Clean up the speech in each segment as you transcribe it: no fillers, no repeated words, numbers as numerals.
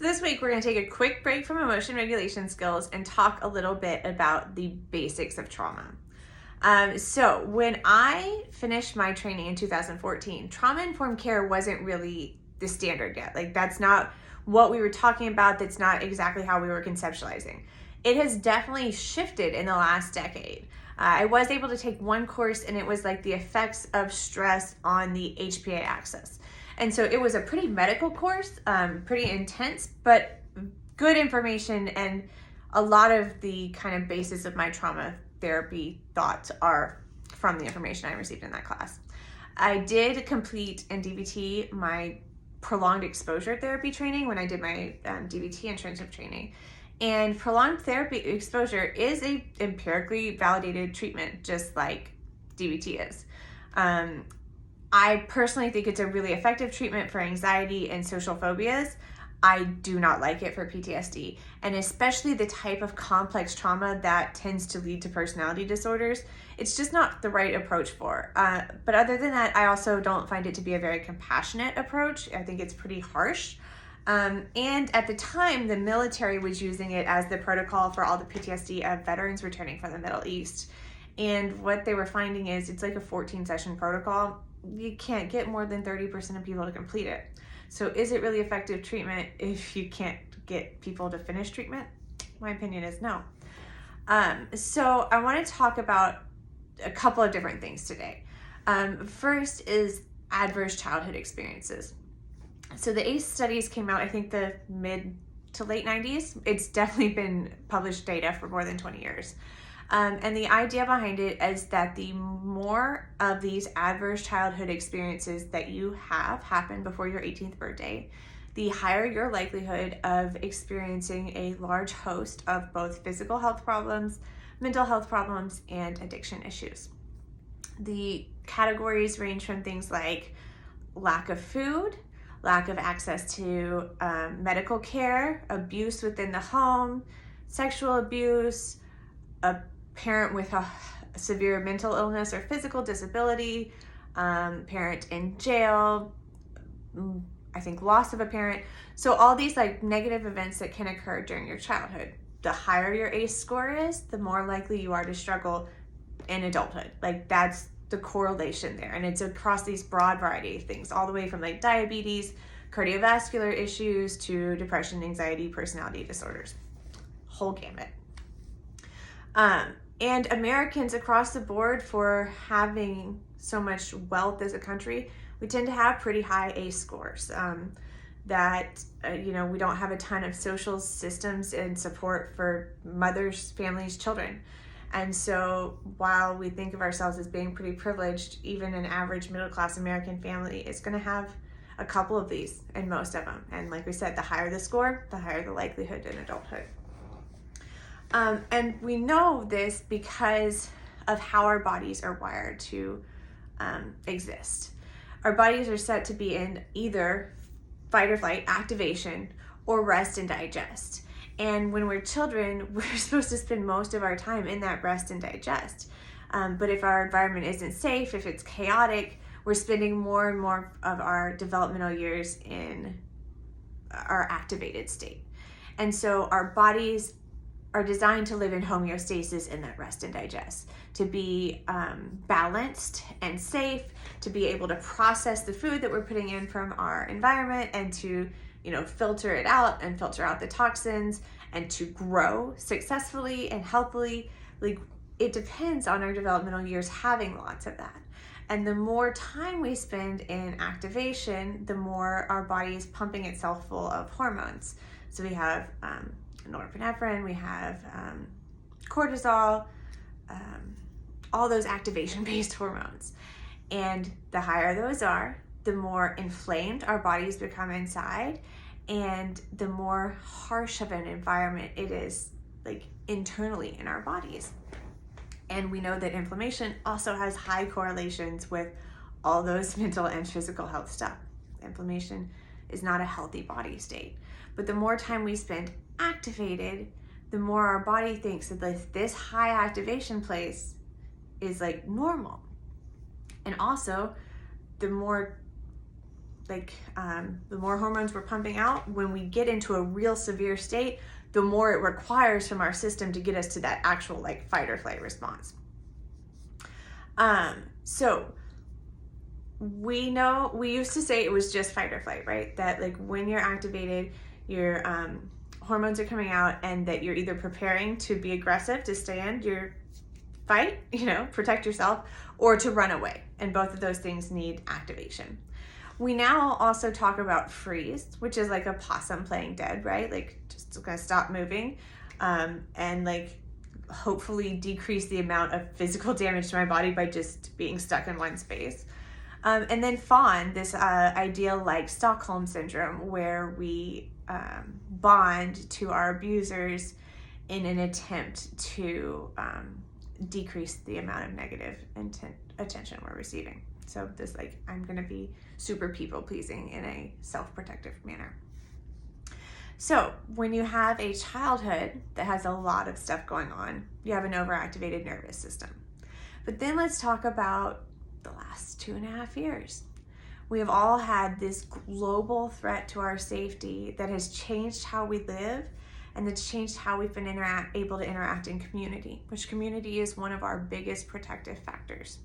So this week we're going to take a quick break from emotion regulation skills and talk a little bit about the basics of trauma. So when I finished my training in 2014, trauma-informed care wasn't really the standard yet. Like, that's not what we were talking about. That's not exactly how we were conceptualizing. It has definitely shifted in the last decade. I was able to take one course, and it was like the effects of stress on the HPA axis. And so it was a pretty medical course, pretty intense, but good information, and a lot of the kind of basis of my trauma therapy thoughts are from the information I received in that class. I did complete in DBT my prolonged exposure therapy training when I did my DBT internship training. And prolonged therapy exposure is a empirically validated treatment, just like DBT is. I personally think it's a really effective treatment for anxiety and social phobias. I do not like it for PTSD, and especially the type of complex trauma that tends to lead to personality disorders. It's just not the right approach for. But other than that, I also don't find it to be a very compassionate approach. I think it's pretty harsh. And at the time, the military was using it as the protocol for all the PTSD of veterans returning from the Middle East. And what they were finding is it's like a 14-session protocol. You can't get more than 30% of people to complete it. So is it really effective treatment if you can't get people to finish treatment? My opinion is no. So I want to talk about a couple of different things today. First is adverse childhood experiences. So the ACE studies came out, I think, the mid to late 90s. It's definitely been published data for more than 20 years. And the idea behind it is that the more of these adverse childhood experiences that you have happen before your 18th birthday, the higher your likelihood of experiencing a large host of both physical health problems, mental health problems, and addiction issues. The categories range from things like lack of food, lack of access to medical care, abuse within the home, sexual abuse, a parent with a severe mental illness or physical disability, parent in jail, I think loss of a parent. So all these like negative events that can occur during your childhood. The higher your ACE score is, the more likely you are to struggle in adulthood. Like, that's the correlation there. And it's across these broad variety of things, all the way from like diabetes, cardiovascular issues, to depression, anxiety, personality disorders. Whole gamut. And Americans across the board, for having so much wealth as a country, we tend to have pretty high ACE scores. We don't have a ton of social systems and support for mothers, families, children. And so while we think of ourselves as being pretty privileged, even an average middle-class American family is going to have a couple of these, and most of them. And like we said, the higher the score, the higher the likelihood in adulthood. And we know this because of how our bodies are wired to exist. Our bodies are set to be in either fight or flight activation or rest and digest. And when we're children, we're supposed to spend most of our time in that rest and digest. But if our environment isn't safe, if it's chaotic, we're spending more and more of our developmental years in our activated state. And so our bodies are designed to live in homeostasis in that rest and digest, to be balanced and safe, to be able to process the food that we're putting in from our environment, and to filter it out and filter out the toxins, and to grow successfully and healthily. Like, it depends on our developmental years having lots of that. And the more time we spend in activation, the more our body is pumping itself full of hormones. So we have norepinephrine, we have cortisol, all those activation-based hormones. And the higher those are, the more inflamed our bodies become inside, and the more harsh of an environment it is, like, internally in our bodies. And we know that inflammation also has high correlations with all those mental and physical health stuff. Inflammation is not a healthy body state. But the more time we spend activated, the more our body thinks that this high activation place is like normal. And also, the more the more hormones we're pumping out, when we get into a real severe state, the more it requires from our system to get us to that actual like fight or flight response. So we used to say it was just fight or flight, right? That like when you're activated, your hormones are coming out, and that you're either preparing to be aggressive, to stay in your fight, protect yourself, or to run away. And both of those things need activation. We now also talk about freeze, which is like a possum playing dead, right? Like just gonna stop moving, and like hopefully decrease the amount of physical damage to my body by just being stuck in one space. And then fawn, this idea like Stockholm syndrome, where we bond to our abusers in an attempt to decrease the amount of negative attention we're receiving. So this like, I'm gonna be super people pleasing in a self-protective manner. So when you have a childhood that has a lot of stuff going on, you have an overactivated nervous system. But then let's talk about the last 2.5 years. We have all had this global threat to our safety that has changed how we live, and that's changed how we've been able to interact in community, which community is one of our biggest protective factors.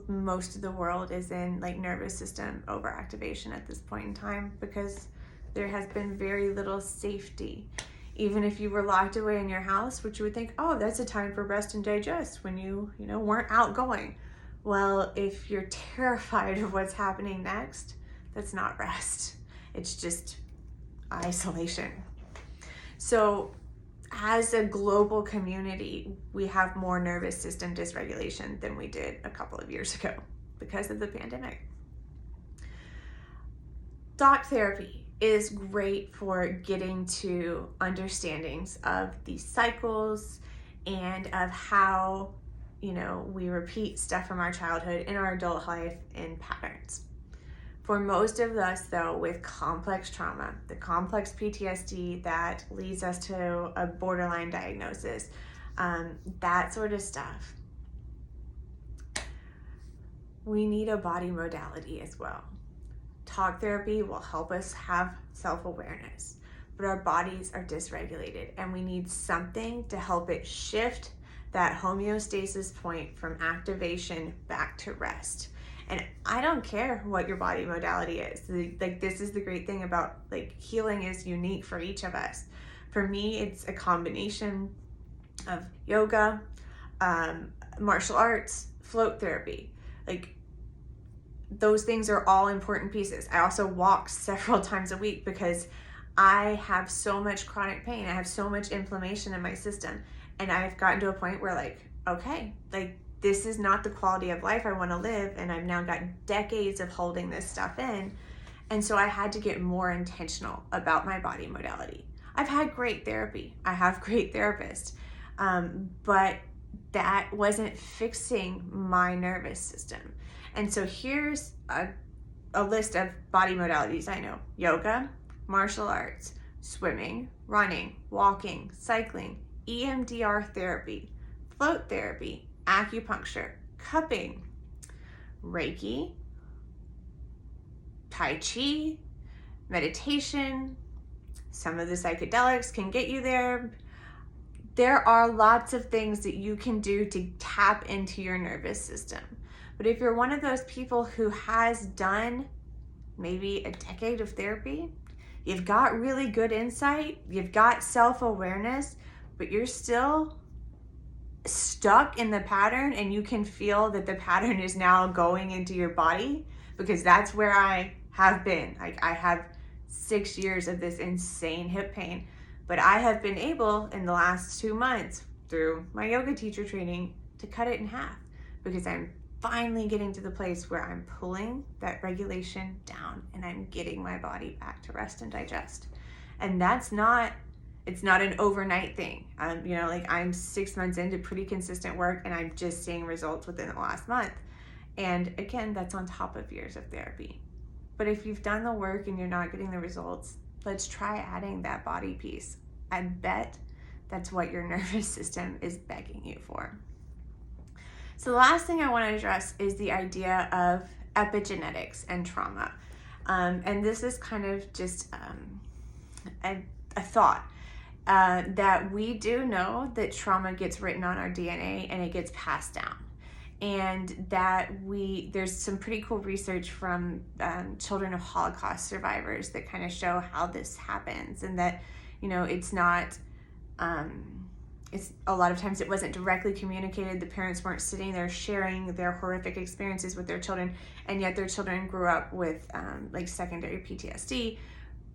Most of the world is in like nervous system overactivation at this point in time, because there has been very little safety. Even if you were locked away in your house, which you would think, oh, that's a time for rest and digest when you weren't outgoing. Well, if you're terrified of what's happening next, that's not rest. It's just isolation. So as a global community, we have more nervous system dysregulation than we did a couple of years ago because of the pandemic. Talk therapy is great for getting to understandings of these cycles and of how, we repeat stuff from our childhood in our adult life in patterns. For most of us, though, with complex trauma, the complex PTSD that leads us to a borderline diagnosis, that sort of stuff, we need a body modality as well. Talk therapy will help us have self-awareness, but our bodies are dysregulated, and we need something to help it shift that homeostasis point from activation back to rest. And I don't care what your body modality is. This is the great thing about healing is unique for each of us. For me, it's a combination of yoga, martial arts, float therapy. Those things are all important pieces. I also walk several times a week because I have so much chronic pain. I have so much inflammation in my system. And I've gotten to a point where this is not the quality of life I want to live. And I've now got decades of holding this stuff in. And so I had to get more intentional about my body modality. I've had great therapy. I have great therapists. But that wasn't fixing my nervous system. And so here's a list of body modalities I know. Yoga, martial arts, swimming, running, walking, cycling, EMDR therapy, float therapy, acupuncture, cupping, Reiki, Tai Chi, meditation. Some of the psychedelics can get you there. There are lots of things that you can do to tap into your nervous system. But if you're one of those people who has done maybe a decade of therapy, you've got really good insight, you've got self-awareness, but you're still stuck in the pattern, and you can feel that the pattern is now going into your body, because that's where I have been. I have 6 years of this insane hip pain, but I have been able in the last 2 months through my yoga teacher training to cut it in half, because I'm finally getting to the place where I'm pulling that regulation down and I'm getting my body back to rest and digest. And it's not an overnight thing. I'm 6 months into pretty consistent work, and I'm just seeing results within the last month. And again, that's on top of years of therapy. But if you've done the work and you're not getting the results, let's try adding that body piece. I bet that's what your nervous system is begging you for. So the last thing I want to address is the idea of epigenetics and trauma. And this is kind of just a thought that we do know that trauma gets written on our DNA and it gets passed down. And that there's some pretty cool research from children of Holocaust survivors that kind of show how this happens, and that, it's not, it's a lot of times it wasn't directly communicated. The parents weren't sitting there sharing their horrific experiences with their children, and yet their children grew up with like secondary PTSD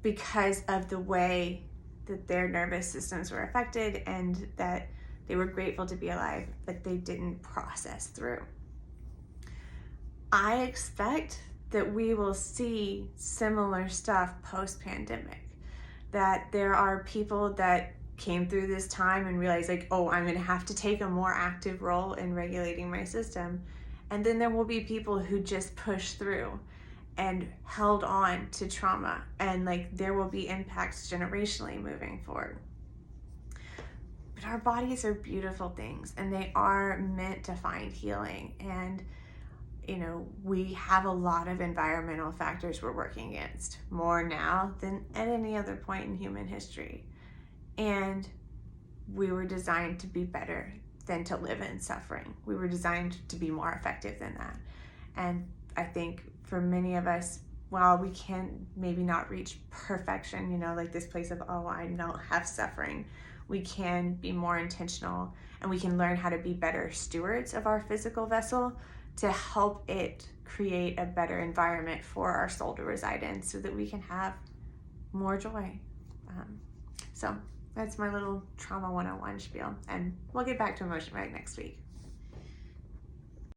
because of the way that their nervous systems were affected, and that they were grateful to be alive, but they didn't process through. I expect that we will see similar stuff post-pandemic, that there are people that came through this time and realized like, oh, I'm going to have to take a more active role in regulating my system. And then there will be people who just pushed through and held on to trauma, and like there will be impacts generationally moving forward. But our bodies are beautiful things, and they are meant to find healing. And, we have a lot of environmental factors we're working against, more now than at any other point in human history. And we were designed to be better than to live in suffering. We were designed to be more effective than that. And I think for many of us, while we can maybe not reach perfection, like this place of, oh, I don't have suffering, we can be more intentional, and we can learn how to be better stewards of our physical vessel to help it create a better environment for our soul to reside in, so that we can have more joy. So that's my little trauma 101 spiel, and we'll get back to Emotion Reg next week.